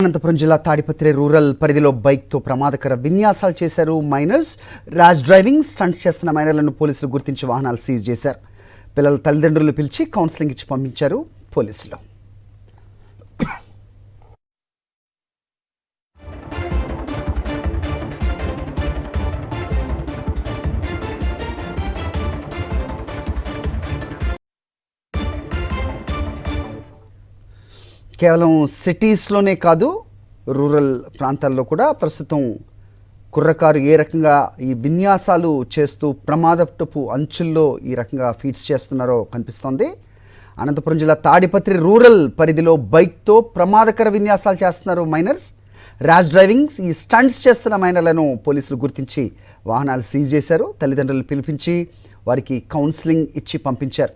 అనంతపురం జిల్లా తాడిపత్రి రూరల్ పరిధిలో బైక్తో ప్రమాదకర విన్యాసాలు చేశారు మైనర్స్. ర్యాష్ డ్రైవింగ్ స్టంట్స్ చేస్తున్న మైనర్లను పోలీసులు గుర్తించి వాహనాలు సీజ్ చేశారు. పిల్లల తల్లిదండ్రులు పిలిచి కౌన్సిలింగ్ ఇచ్చి పంపించారు పోలీసులు. కేవలం సిటీస్లోనే కాదు, రూరల్ ప్రాంతాల్లో కూడా ప్రస్తుతం కుర్రకారు ఏ రకంగా ఈ విన్యాసాలు చేస్తూ ప్రమాదపు అంచుల్లో ఈ రకంగా ఫీట్స్ చేస్తున్నారో కనిపిస్తోంది. అనంతపురం జిల్లా తాడిపత్రి రూరల్ పరిధిలో బైక్తో ప్రమాదకర విన్యాసాలు చేస్తున్నారు మైనర్స్. ర్యాష్ డ్రైవింగ్ ఈ స్టంట్స్ చేస్తున్న మైనర్లను పోలీసులు గుర్తించి వాహనాలు సీజ్ చేశారు. తల్లిదండ్రులను పిలిపించి వారికి కౌన్సిలింగ్ ఇచ్చి పంపించారు.